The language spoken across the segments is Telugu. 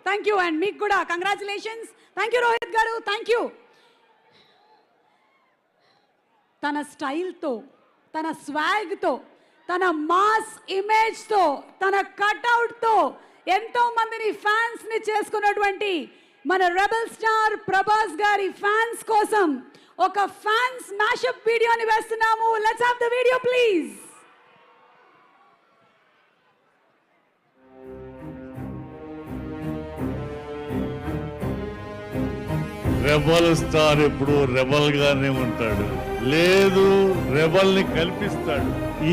థ్యాంక్ యూ అండ్ మీకు కూడా కంగ్రాచులేషన్స్. థ్యాంక్ యూ రోహిత్ గారు, థ్యాంక్ యూ. తన స్టైల్తో, తన స్వాగ్తో, తన మాస్ ఇమేజ్తో, తన కట్అవుట్తో ఎంతో మందిని ఫ్యాన్స్ని చేసుకున్నటువంటి మన రెబల్ స్టార్ ప్రభాస్ గారి ఫ్యాన్స్ కోసం ఒక ఫ్యాన్స్ మ్యాషప్ వీడియోని వేస్తున్నాము. Let's have the video please. Rebel star ఎప్పుడు రెబల్ గానే ఉంటాడు, లేదు రెబల్ ని కల్పిస్తాడు.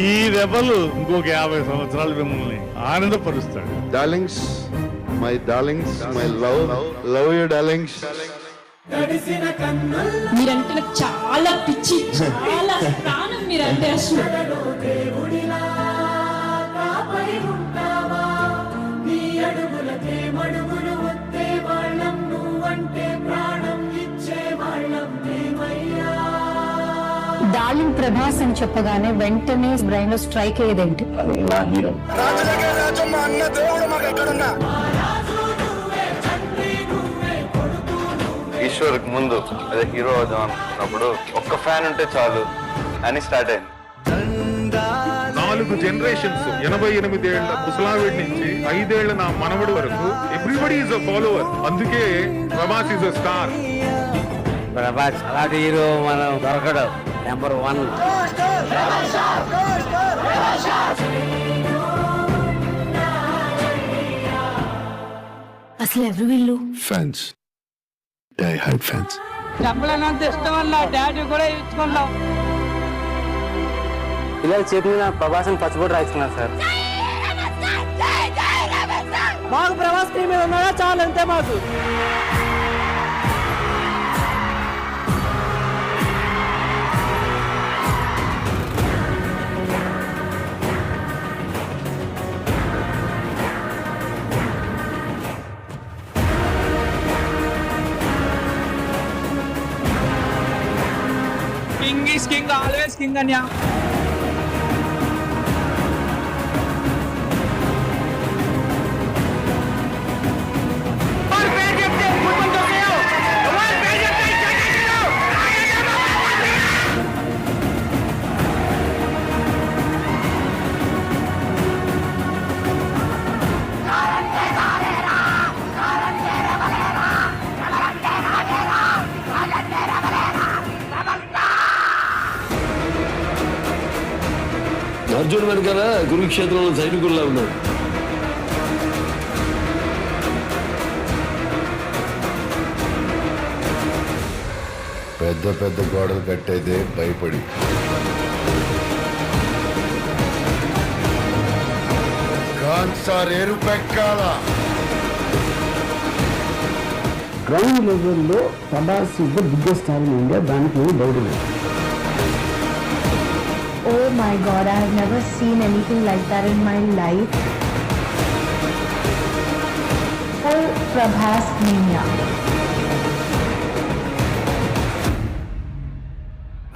ఈ రెబల్ ఇంకొక 50 సంవత్సరాలు మిమ్మల్ని ఆనందపరుస్తాడు. Darlings, my darlings, my love you darlings. మీరంటే నాకు చాలా పిచ్చి, చాలా ప్రాణం మీరంటే. అసలు డార్లింగ్ ప్రభాస్ అని చెప్పగానే వెంటనే బ్రెయిన్ లో స్ట్రైక్ అయ్యేదేంటి? ఈశ్వర్ ముందు అదే హీరో అవుదాం అన్నప్పుడు ఒక్క ఫ్యాన్ ఉంటే చాలు అని స్టార్ట్ అయింది. 4 జనరేషన్స్, 88 ఏళ్ల ముసలావిడి నుంచి 5 ఏళ్ల నా మనవడి వరకు ఎవ్రీబడి ఈజ్ అ ఫాలోవర్. అందుకే Prabhas is a star. Prabhas అలాంటి హీరో మనం దొరకడం నెంబర్ 1. అసలు ఎవరు వీళ్ళు? Fans, die hard fans. చెప్పలేనంత ఇష్టం వల్ల డాడీ కూడా ఇచ్చుకున్నాం. ఇలా చేతి మీద ప్రభాస్ అని పచ్చిబొట్టు రాయించుకున్నారు సార్. మాకు ప్రభాస్ టీం మీద ఉన్నారా చాలు, అంతే మాకు. King is king, always king anya. Arjun వెనకాల కురుక్షేత్రంలో సైనికుల్లా ఉన్నాడు. పెద్ద పెద్ద గోడలు కట్టేదే భయపడి. సార్ ఎరుపెక్కాల గ్రౌండ్ లెవెల్లో Prabhas is the biggest star in India, దానికి ఏమి డౌట్ లేదు. Oh my God, I have never seen anything like that in my life. Full Prabhas mania.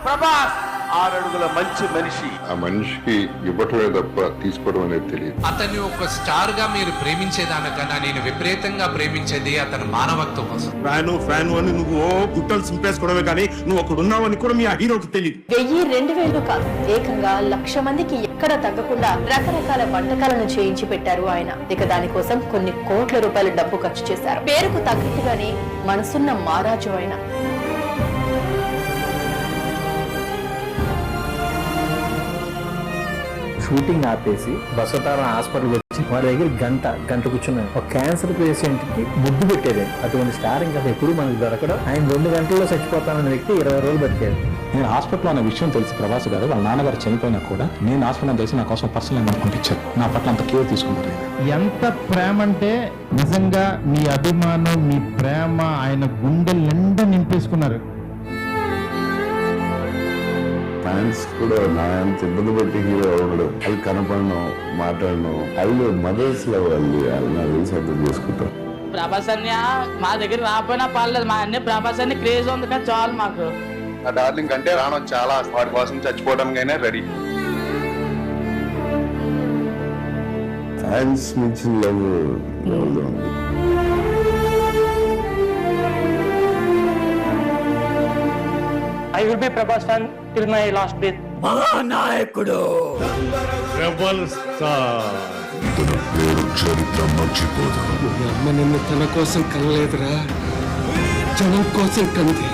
Prabhas 6 అడుగుల మంచి మనిషి. ఆ మనిషికి ఇవ్వటమే తప్ప తీసుకోవడం అనేది తెలియదు. అతన్ని ఒక స్టార్ గా మీరు ప్రేమించేదానికన్నా నేను విపరీతంగా ప్రేమించేది అతని మానవత్వం కోసం. ఫ్యాన్ అని నువ్వు గుట్టలు సింపేసుకోవడమే కానీ నువ్వు ఒకడున్నావని కూడా మీ ఆ హీరోకి తెలియదు. 1000-2000 కాదు, ఏకంగా 1,00,000 మందికి ఎక్కడ తగ్గకుండా రకరకాల వంటకాలను చేయించి పెట్టారు ఆయన. ఇక దానికోసం కొన్ని కోట్ల రూపాయల డబ్బు ఖర్చు చేశారు. పేరుకు తగ్గట్టుగానే మనసున్న మహారాజు ఆయన. షూటింగ్ ఆపేసి బసవతారం హాస్పిటల్ వచ్చి వారి దగ్గర గంట కూర్చున్నాను. ఒక క్యాన్సర్ పేషెంట్ కి ముద్దు పెట్టేది. అటువంటి స్టార్ ఇంకా ఎప్పుడు మనకు దొరకడం. ఆయన 2 గంటల్లో చచ్చిపోతానన్న వ్యక్తి 20 రోజులు బతికాడు. నేను హాస్పిటల్ అన్న విషయం తెలిసి ప్రభాస్ గారు వాళ్ళ నాన్నగారు చనిపోయినా కూడా నేను హాస్పిటల్ తెలిసి నా కోసం పర్సనల్ పంపించారు. నా పట్ల అంత కేర్ తీసుకుంటారు. ఎంత ప్రేమ అంటే నిజంగా మీ అభిమానం, మీ ప్రేమ ఆయన గుండె నిండా నింపేసుకున్నారు. ఫ్యాన్స్ కూడా నా అంత ఇబ్బంది పెట్టి హీరో అవ్వడం, అది కనపడడం, మాట్లాడడం, వాళ్ళు మదర్స్ లో వాళ్ళు తెలిసి అర్థం చేసుకుంటారు. ప్రభాస్ అన్య మా దగ్గర రాకపోయినా పర్లేదు, మా అన్ని ప్రభాస్ అన్ని క్రేజ్ ఉంది కానీ చాలు మాకు. ఆ డార్లింగ్ అంటే రావడం చాలా, వాడి కోసం చచ్చిపోవడానికైనా రెడీ. ఫ్యాన్స్ నుంచి లవ్ ఉంది. I will be Prabhas fan till my last breath. Rebel star. చరిత్ర మర్చిపోదు. అమ్మ నిన్ను తన కోసం కనలేదురా, జనం కోసం కంది.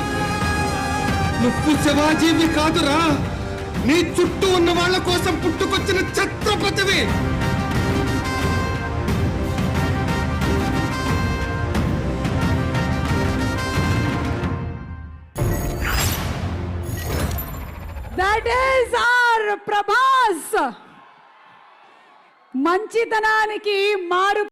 నువ్వు శివాజీవి కాదురా, నీ చుట్టూ ఉన్న వాళ్ళ కోసం పుట్టుకొచ్చిన ఛత్రపతివి. That is our Prabhas. మంచితనానికి మారు